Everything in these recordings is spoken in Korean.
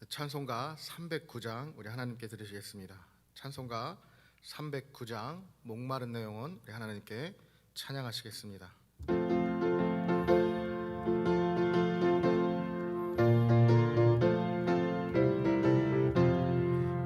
찬송가 309장 우리 하나님께 드리시겠습니다. 찬송가 309장 목마른 내 영혼 우리 하나님께 찬양하시겠습니다.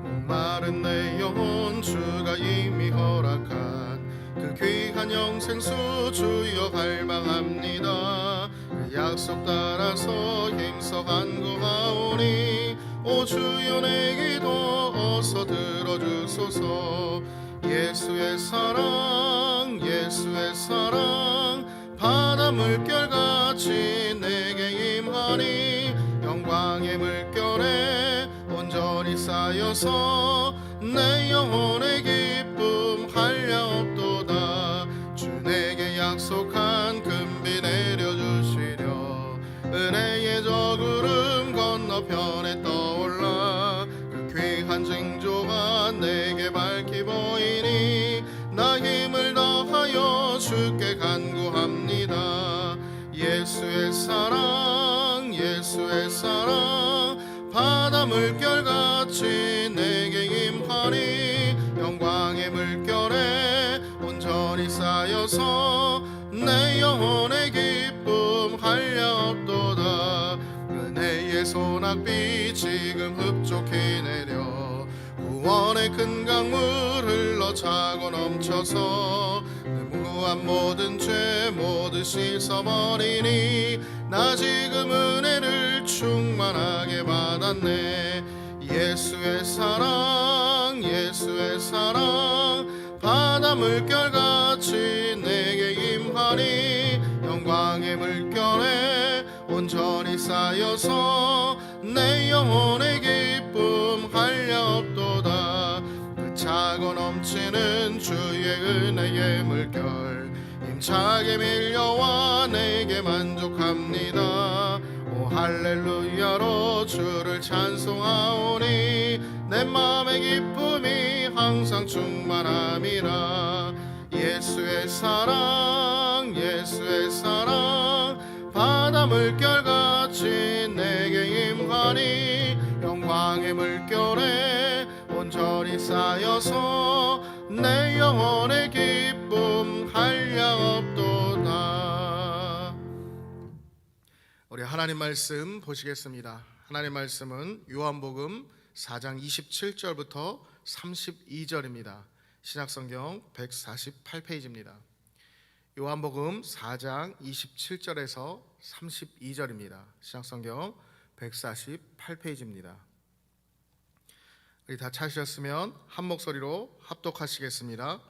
목마른 내 영혼 주가 이미 허락한 그 귀한 영생수 주여 갈망합니다. 그 약속 따라서 힘써 간구하오니 오 주여 내 기도 어서 들어주소서. 예수의 사랑 예수의 사랑 바다 물결같이 내게 임하니 영광의 물결에 온전히 쌓여서 내 영혼의 기쁨 한량없도다. 주 내게 약속한 금비 내려주시려 은혜의 저 구름 건너편에 떠올라 그 귀한 징조가 내게 밝히 보이니 나 힘을 다하여 주께 간구합니다. 예수의 사랑 예수의 사랑 바다 물결같이 내게 임하니 영광의 물결에 온전히 쌓여서 내 영혼의 기쁨 한량없도다. 은혜의 소낙비 지금 흡족히 내려 구원의 큰 강물 흘러 차고 넘쳐서 내 무한 모든 죄 모두 씻어버리니 나 지금 은혜를 충만하게 받았네. 예수의 사랑 예수의 사랑 바다 물결같이 내게 임하니 영광의 물결에 온전히 쌓여서 내 영혼의 기쁨 한량없도다. 그 차고 넘치는 주의 은혜의 물결 힘차게 밀려와 내게 만족합니다. 오 할렐루야로 주를 찬송하오니 내 마음의 기쁨이 항상 충만함이라. 예수의 사랑 예수의 사랑 바다 물결같이 내게 임하니 영광의 물결에 온전히 쌓여서 내 영혼의 기쁨 한량없도다. 우리 하나님 말씀 보시겠습니다. 하나님 말씀은 요한복음 4장 27절부터 32절입니다. 신약성경 148페이지입니다. 요한복음 4장 27절에서 32절입니다. 신약성경 148페이지입니다. 우리 다 찾으셨으면 한 목소리로 합독하시겠습니다.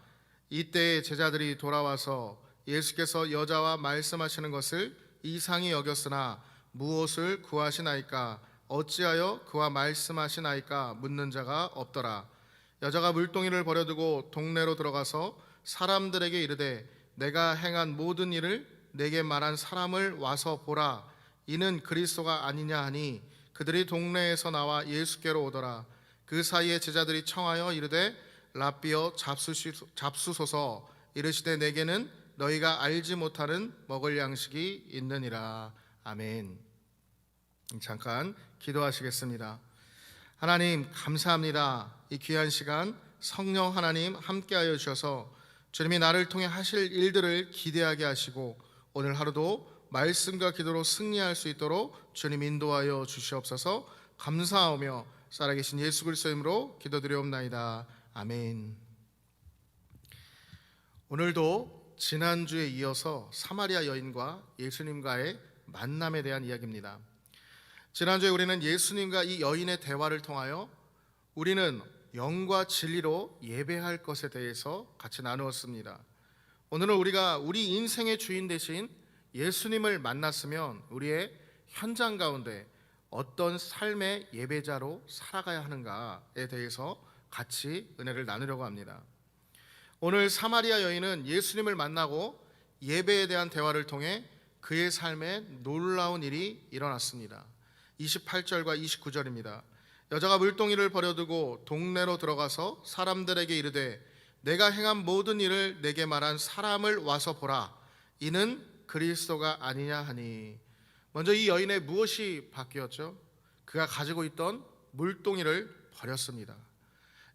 이때 제자들이 돌아와서 예수께서 여자와 말씀하시는 것을 이상히 여겼으나 무엇을 구하시나이까 어찌하여 그와 말씀하시나이까 묻는 자가 없더라. 여자가 물동이를 버려두고 동네로 들어가서 사람들에게 이르되 내가 행한 모든 일을 내게 말한 사람을 와서 보라. 이는 그리스도가 아니냐 하니 그들이 동네에서 나와 예수께로 오더라. 그 사이에 제자들이 청하여 이르되 랍비여 잡수소서. 이르시되 내게는 너희가 알지 못하는 먹을 양식이 있느니라. 아멘. 잠깐 기도하시겠습니다. 하나님 감사합니다. 이 귀한 시간 성령 하나님 함께하여 주셔서 주님이 나를 통해 하실 일들을 기대하게 하시고 오늘 하루도 말씀과 기도로 승리할 수 있도록 주님 인도하여 주시옵소서. 감사하며 살아계신 예수 그리스도 이름으로 기도드리옵나이다. 아멘. 오늘도 지난주에 이어서 사마리아 여인과 예수님과의 만남에 대한 이야기입니다. 지난주에 우리는 예수님과 이 여인의 대화를 통하여 우리는 영과 진리로 예배할 것에 대해서 같이 나누었습니다. 오늘은 우리가 우리 인생의 주인 되신 예수님을 만났으면 우리의 현장 가운데 어떤 삶의 예배자로 살아가야 하는가에 대해서 같이 은혜를 나누려고 합니다. 오늘 사마리아 여인은 예수님을 만나고 예배에 대한 대화를 통해 그의 삶에 놀라운 일이 일어났습니다. 28절과 29절입니다. 여자가 물동이를 버려두고 동네로 들어가서 사람들에게 이르되 내가 행한 모든 일을 내게 말한 사람을 와서 보라. 이는 그리스도가 아니냐 하니. 먼저 이 여인의 무엇이 바뀌었죠? 그가 가지고 있던 물동이를 버렸습니다.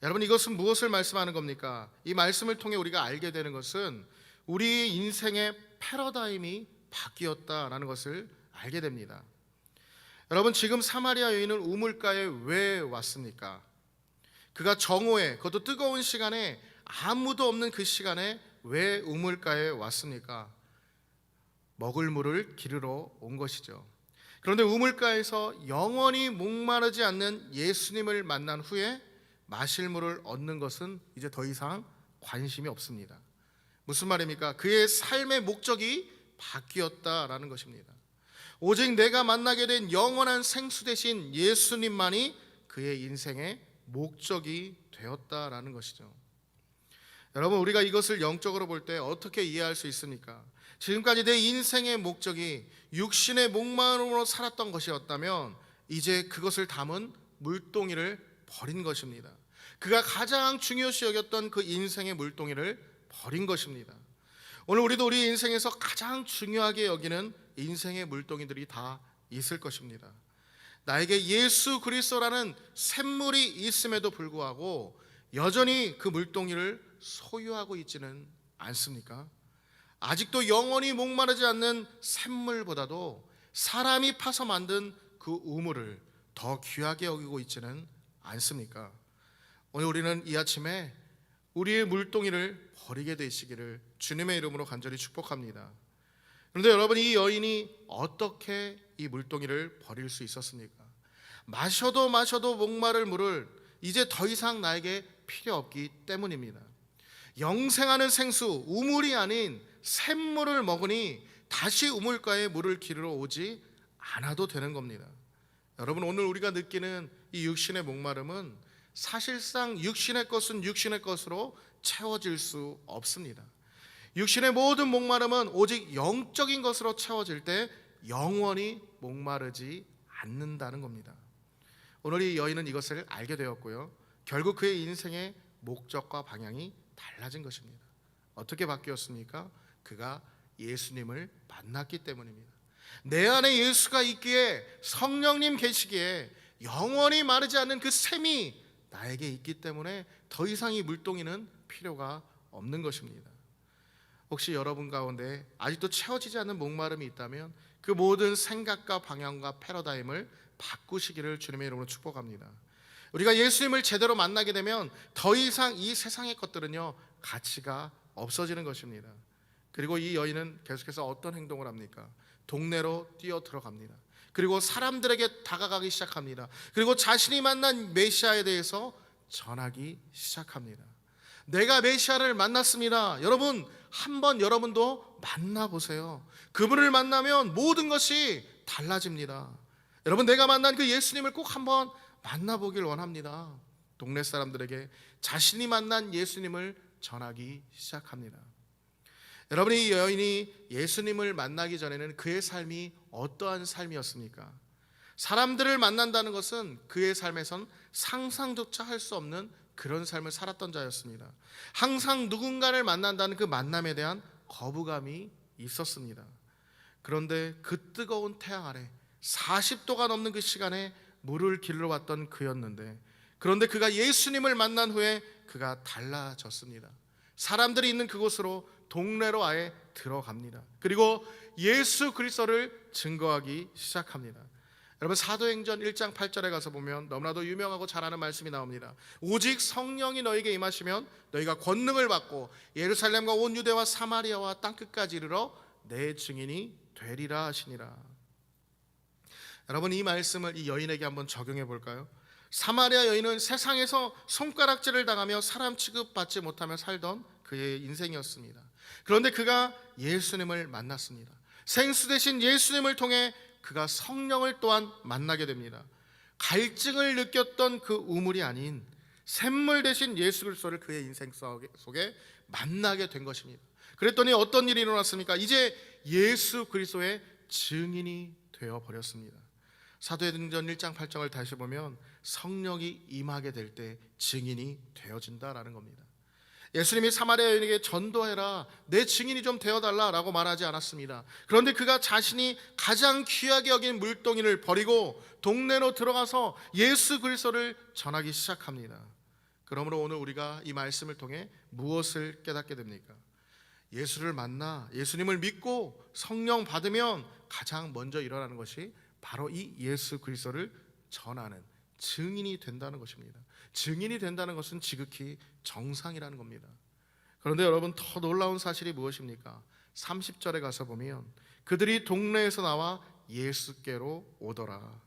여러분, 이것은 무엇을 말씀하는 겁니까? 이 말씀을 통해 우리가 알게 되는 것은 우리 인생의 패러다임이 바뀌었다라는 것을 알게 됩니다. 여러분, 지금 사마리아 여인은 우물가에 왜 왔습니까? 그가 정오에, 그것도 뜨거운 시간에, 아무도 없는 그 시간에 왜 우물가에 왔습니까? 먹을 물을 기르러 온 것이죠. 그런데 우물가에서 영원히 목마르지 않는 예수님을 만난 후에 마실 물을 얻는 것은 이제 더 이상 관심이 없습니다. 무슨 말입니까? 그의 삶의 목적이 바뀌었다라는 것입니다. 오직 내가 만나게 된 영원한 생수 되신 예수님만이 그의 인생의 목적이 되었다라는 것이죠. 여러분, 우리가 이것을 영적으로 볼 때 어떻게 이해할 수 있습니까? 지금까지 내 인생의 목적이 육신의 목마름으로 살았던 것이었다면 이제 그것을 담은 물동이를 버린 것입니다. 그가 가장 중요시 여겼던 그 인생의 물동이를 버린 것입니다. 오늘 우리도 우리 인생에서 가장 중요하게 여기는 인생의 물동이들이 다 있을 것입니다. 나에게 예수 그리스도라는 샘물이 있음에도 불구하고 여전히 그 물동이를 소유하고 있지는 않습니까? 아직도 영원히 목마르지 않는 샘물보다도 사람이 파서 만든 그 우물을 더 귀하게 여기고 있지는 않습니까? 오늘 우리는 이 아침에 우리의 물동이를 버리게 되시기를 주님의 이름으로 간절히 축복합니다. 그런데 여러분, 이 여인이 어떻게 이 물동이를 버릴 수 있었습니까? 마셔도 목마를 물을 이제 더 이상 나에게 필요 없기 때문입니다. 영생하는 생수, 우물이 아닌 샘물을 먹으니 다시 우물가에 물을 기르러 오지 않아도 되는 겁니다. 여러분, 오늘 우리가 느끼는 이 육신의 목마름은 사실상 육신의 것은 육신의 것으로 채워질 수 없습니다. 육신의 모든 목마름은 오직 영적인 것으로 채워질 때 영원히 목마르지 않는다는 겁니다. 오늘 이 여인은 이것을 알게 되었고요, 결국 그의 인생의 목적과 방향이 달라진 것입니다. 어떻게 바뀌었습니까? 그가 예수님을 만났기 때문입니다. 내 안에 예수가 있기에, 성령님 계시기에 영원히 마르지 않는 그 샘이 나에게 있기 때문에 더 이상 이 물동이는 필요가 없는 것입니다. 혹시 여러분 가운데 아직도 채워지지 않는 목마름이 있다면 그 모든 생각과 방향과 패러다임을 바꾸시기를 주님의 이름으로 축복합니다. 우리가 예수님을 제대로 만나게 되면 더 이상 이 세상의 것들은요, 가치가 없어지는 것입니다. 그리고 이 여인은 계속해서 어떤 행동을 합니까? 동네로 뛰어 들어갑니다. 그리고 사람들에게 다가가기 시작합니다. 그리고 자신이 만난 메시아에 대해서 전하기 시작합니다. 내가 메시아를 만났습니다. 여러분, 한번 여러분도 만나보세요. 그분을 만나면 모든 것이 달라집니다. 여러분, 내가 만난 그 예수님을 꼭 한번 만나보길 원합니다. 동네 사람들에게 자신이 만난 예수님을 전하기 시작합니다. 여러분, 이 여인이 예수님을 만나기 전에는 그의 삶이 어떠한 삶이었습니까? 사람들을 만난다는 것은 그의 삶에선 상상조차 할 수 없는 그런 삶을 살았던 자였습니다. 항상 누군가를 만난다는 그 만남에 대한 거부감이 있었습니다. 그런데 그 뜨거운 태양 아래 40도가 넘는 그 시간에 물을 길러 왔던 그였는데, 그런데 그가 예수님을 만난 후에 그가 달라졌습니다. 사람들이 있는 그곳으로, 동네로 아예 들어갑니다. 그리고 예수 그리스도를 증거하기 시작합니다. 여러분, 사도행전 1장 8절에 가서 보면 너무나도 유명하고 잘 아는 말씀이 나옵니다. 오직 성령이 너에게 임하시면 너희가 권능을 받고 예루살렘과 온 유대와 사마리아와 땅끝까지 이르러 내 증인이 되리라 하시니라. 여러분, 이 말씀을 이 여인에게 한번 적용해 볼까요? 사마리아 여인은 세상에서 손가락질을 당하며 사람 취급받지 못하며 살던 그의 인생이었습니다. 그런데 그가 예수님을 만났습니다. 생수 되신 예수님을 통해 그가 성령을 또한 만나게 됩니다. 갈증을 느꼈던 그 우물이 아닌 샘물 되신 예수 그리스도를 그의 인생 속에 만나게 된 것입니다. 그랬더니 어떤 일이 일어났습니까? 이제 예수 그리스도의 증인이 되어 버렸습니다. 사도행전 1장 8절을 다시 보면 성령이 임하게 될 때 증인이 되어진다라는 겁니다. 예수님이 사마리아 여인에게 전도해라, 내 증인이 좀 되어달라라고 말하지 않았습니다. 그런데 그가 자신이 가장 귀하게 여긴 물동이를 버리고 동네로 들어가서 예수 그리스도를 전하기 시작합니다. 그러므로 오늘 우리가 이 말씀을 통해 무엇을 깨닫게 됩니까? 예수를 만나 예수님을 믿고 성령 받으면 가장 먼저 일어나는 것이 바로 이 예수 그리스도를 전하는 증인이 된다는 것입니다. 증인이 된다는 것은 지극히 정상이라는 겁니다. 그런데 여러분, 더 놀라운 사실이 무엇입니까? 30절에 가서 보면 그들이 동네에서 나와 예수께로 오더라.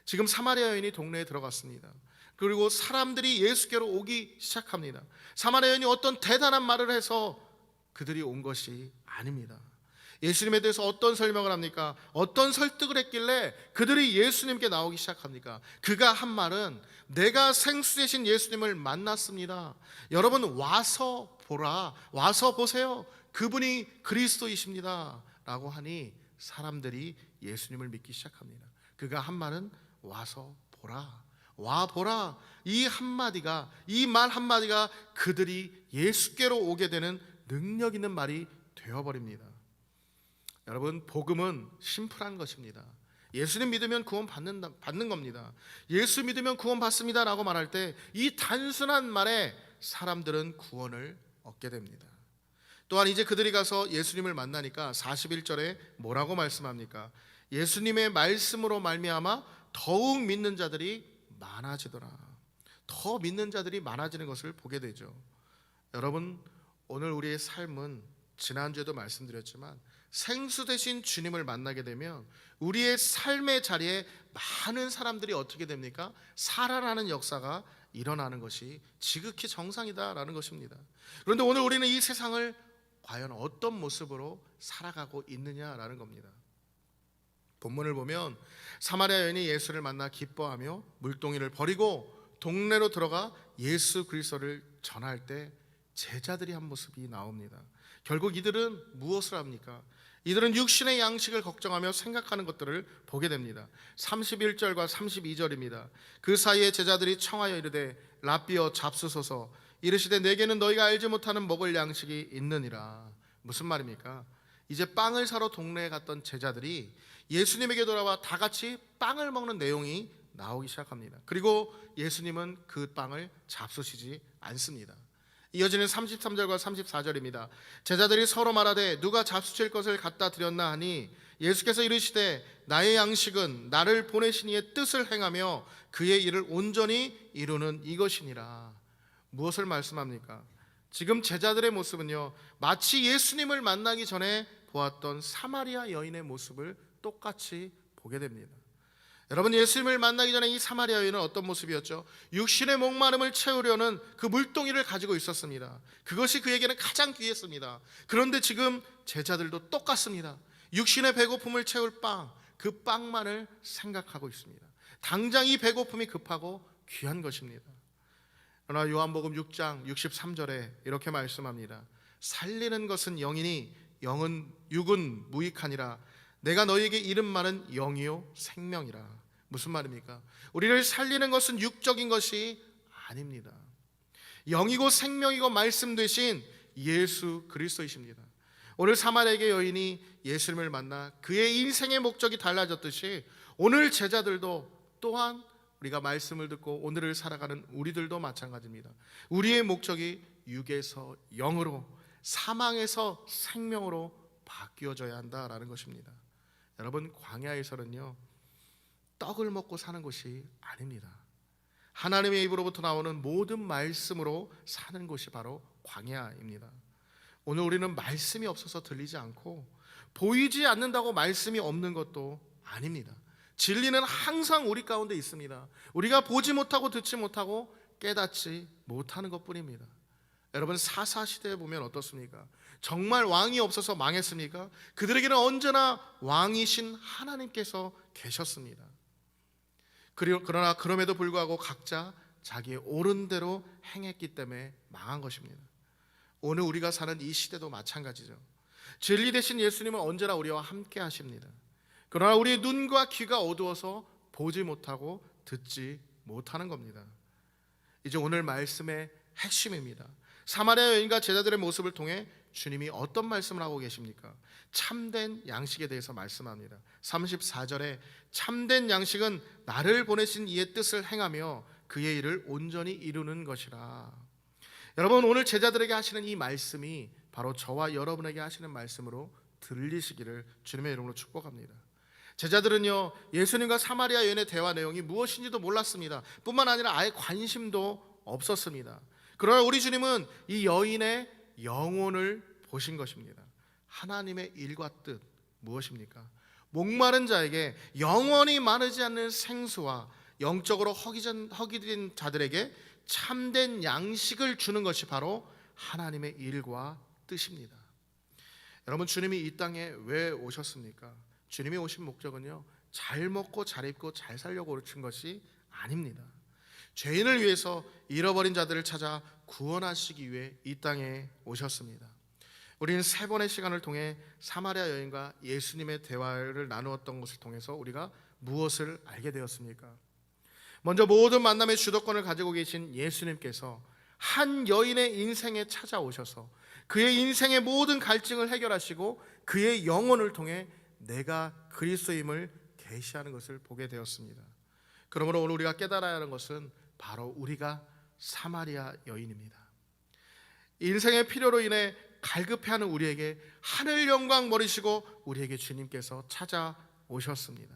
지금 사마리아 여인이 동네에 들어갔습니다. 그리고 사람들이 예수께로 오기 시작합니다. 사마리아 여인이 어떤 대단한 말을 해서 그들이 온 것이 아닙니다. 예수님에 대해서 어떤 설명을 합니까? 어떤 설득을 했길래 그들이 예수님께 나오기 시작합니까? 그가 한 말은 내가 생수 되신 예수님을 만났습니다. 여러분, 와서 보라, 와서 보세요, 그분이 그리스도이십니다 라고 하니 사람들이 예수님을 믿기 시작합니다. 그가 한 말은 와서 보라, 와 보라, 이 한마디가, 이 말 한마디가 그들이 예수께로 오게 되는 능력 있는 말이 되어버립니다. 여러분, 복음은 심플한 것입니다. 예수님 믿으면 구원 받는 겁니다. 예수 믿으면 구원 받습니다 라고 말할 때 이 단순한 말에 사람들은 구원을 얻게 됩니다. 또한 이제 그들이 가서 예수님을 만나니까 41절에 뭐라고 말씀합니까? 예수님의 말씀으로 말미암아 더욱 믿는 자들이 많아지더라. 더 믿는 자들이 많아지는 것을 보게 되죠. 여러분, 오늘 우리의 삶은 지난주에도 말씀드렸지만 생수 되신 주님을 만나게 되면 우리의 삶의 자리에 많은 사람들이 어떻게 됩니까? 살아나는 역사가 일어나는 것이 지극히 정상이다라는 것입니다. 그런데 오늘 우리는 이 세상을 과연 어떤 모습으로 살아가고 있느냐라는 겁니다. 본문을 보면 사마리아 여인이 예수를 만나 기뻐하며 물동이를 버리고 동네로 들어가 예수 그리스도를 전할 때 제자들이 한 모습이 나옵니다. 결국 이들은 무엇을 합니까? 이들은 육신의 양식을 걱정하며 생각하는 것들을 보게 됩니다. 31절과 32절입니다. 그 사이에 제자들이 청하여 이르되 랍비여 잡수소서, 이르시되 내게는 너희가 알지 못하는 먹을 양식이 있느니라. 무슨 말입니까? 이제 빵을 사러 동네에 갔던 제자들이 예수님에게 돌아와 다 같이 빵을 먹는 내용이 나오기 시작합니다. 그리고 예수님은 그 빵을 잡수시지 않습니다. 이어지는 33절과 34절입니다. 제자들이 서로 말하되 누가 잡수칠 것을 갖다 드렸나 하니 예수께서 이르시되 나의 양식은 나를 보내신 이의 뜻을 행하며 그의 일을 온전히 이루는 이것이니라. 무엇을 말씀합니까? 지금 제자들의 모습은요, 마치 예수님을 만나기 전에 보았던 사마리아 여인의 모습을 똑같이 보게 됩니다. 여러분, 예수님을 만나기 전에 이 사마리아 여인은 어떤 모습이었죠? 육신의 목마름을 채우려는 그 물동이를 가지고 있었습니다. 그것이 그에게는 가장 귀했습니다. 그런데 지금 제자들도 똑같습니다. 육신의 배고픔을 채울 빵, 그 빵만을 생각하고 있습니다. 당장 이 배고픔이 급하고 귀한 것입니다. 그러나 요한복음 6장 63절에 이렇게 말씀합니다. 살리는 것은 영이니 육은 무익하니라. 내가 너희에게 이른 말은 영이요 생명이라. 무슨 말입니까? 우리를 살리는 것은 육적인 것이 아닙니다. 영이고 생명이고 말씀 되신 예수 그리스도이십니다. 오늘 사마리아 여인이 예수님을 만나 그의 인생의 목적이 달라졌듯이 오늘 제자들도 또한 우리가 말씀을 듣고 오늘을 살아가는 우리들도 마찬가지입니다. 우리의 목적이 육에서 영으로, 사망에서 생명으로 바뀌어져야 한다라는 것입니다. 여러분, 광야에서는요, 떡을 먹고 사는 것이 아닙니다. 하나님의 입으로부터 나오는 모든 말씀으로 사는 것이 바로 광야입니다. 오늘 우리는 말씀이 없어서 들리지 않고 보이지 않는다고 말씀이 없는 것도 아닙니다. 진리는 항상 우리 가운데 있습니다. 우리가 보지 못하고 듣지 못하고 깨닫지 못하는 것뿐입니다. 여러분, 사사시대에 보면 어떻습니까? 정말 왕이 없어서 망했습니까? 그들에게는 언제나 왕이신 하나님께서 계셨습니다. 그러나 그럼에도 불구하고 각자 자기의 옳은 대로 행했기 때문에 망한 것입니다. 오늘 우리가 사는 이 시대도 마찬가지죠. 진리 되신 예수님은 언제나 우리와 함께 하십니다. 그러나 우리의 눈과 귀가 어두워서 보지 못하고 듣지 못하는 겁니다. 이제 오늘 말씀의 핵심입니다. 사마리아 여인과 제자들의 모습을 통해 주님이 어떤 말씀을 하고 계십니까? 참된 양식에 대해서 말씀합니다. 34절에 참된 양식은 나를 보내신 이의 뜻을 행하며 그의 일을 온전히 이루는 것이라. 여러분, 오늘 제자들에게 하시는 이 말씀이 바로 저와 여러분에게 하시는 말씀으로 들리시기를 주님의 이름으로 축복합니다. 제자들은요, 예수님과 사마리아 여인의 대화 내용이 무엇인지도 몰랐습니다. 뿐만 아니라 아예 관심도 없었습니다. 그러나 우리 주님은 이 여인의 영혼을 보신 것입니다. 하나님의 일과 뜻 무엇입니까? 목마른 자에게 영원히 마르지 않는 생수와 영적으로 허기진 자들에게 참된 양식을 주는 것이 바로 하나님의 일과 뜻입니다. 여러분, 주님이 이 땅에 왜 오셨습니까? 주님이 오신 목적은요, 잘 먹고 잘 입고 잘 살려고 오신 것이 아닙니다. 죄인을 위해서 잃어버린 자들을 찾아 구원하시기 위해 이 땅에 오셨습니다. 우리는 세 번의 시간을 통해 사마리아 여인과 예수님의 대화를 나누었던 것을 통해서 우리가 무엇을 알게 되었습니까? 먼저 모든 만남의 주도권을 가지고 계신 예수님께서 한 여인의 인생에 찾아오셔서 그의 인생의 모든 갈증을 해결하시고 그의 영혼을 통해 내가 그리스도임을 계시하는 것을 보게 되었습니다. 그러므로 오늘 우리가 깨달아야 하는 것은 바로 우리가 사마리아 여인입니다. 인생의 필요로 인해 갈급해하는 우리에게 하늘 영광 버리시고 우리에게 주님께서 찾아오셨습니다.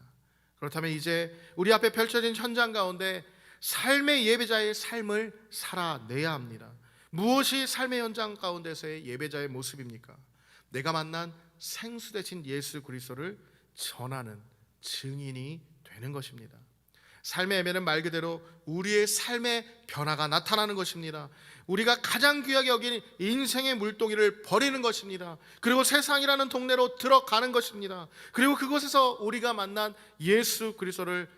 그렇다면 이제 우리 앞에 펼쳐진 현장 가운데 삶의 예배자의 삶을 살아내야 합니다. 무엇이 삶의 현장 가운데서의 예배자의 모습입니까? 내가 만난 생수 대신 예수 그리스도를 전하는 증인이 되는 것입니다. 삶의 예배는 말 그대로 우리의 삶의 변화가 나타나는 것입니다. 우리가 가장 귀하게 여긴 인생의 물동이를 버리는 것입니다. 그리고 세상이라는 동네로 들어가는 것입니다. 그리고 그곳에서 우리가 만난 예수 그리스도를,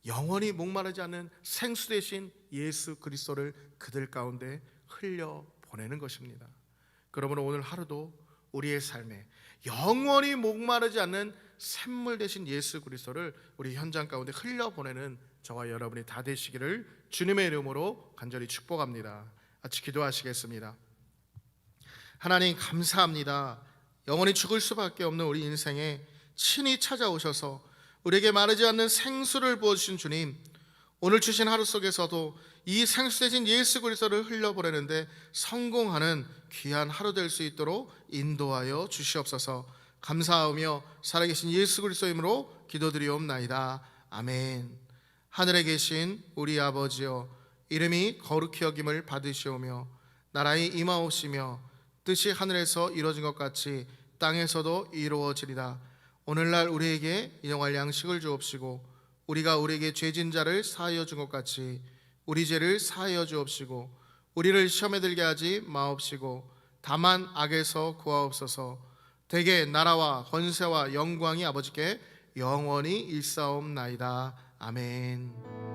영원히 목마르지 않는 생수 대신 예수 그리스도를 그들 가운데 흘려보내는 것입니다. 그러므로 오늘 하루도 우리의 삶에 영원히 목마르지 않는 샘물 대신 예수 그리스도를 우리 현장 가운데 흘려보내는 저와 여러분이 다 되시기를 주님의 이름으로 간절히 축복합니다. 같이 기도하시겠습니다. 하나님, 감사합니다. 영원히 죽을 수밖에 없는 우리 인생에 친히 찾아오셔서 우리에게 마르지 않는 생수를 부어주신 주님, 오늘 주신 하루 속에서도 이 생수 대신 예수 그리스도를 흘려보내는데 성공하는 귀한 하루 될 수 있도록 인도하여 주시옵소서. 감사하며 살아계신 예수 그리스도 이름으로 기도드리옵나이다. 아멘. 하늘에 계신 우리 아버지여, 이름이 거룩히 여김을 받으시오며 나라의 임하옵시며 뜻이 하늘에서 이루어진 것 같이 땅에서도 이루어지리다. 오늘날 우리에게 일용할 양식을 주옵시고 우리가 우리에게 죄진 자를 사하여 준 것 같이 우리 죄를 사하여 주옵시고 우리를 시험에 들게 하지 마옵시고 다만 악에서 구하옵소서. 대개 나라와 권세와 영광이 아버지께 영원히 일사옵나이다. 아멘.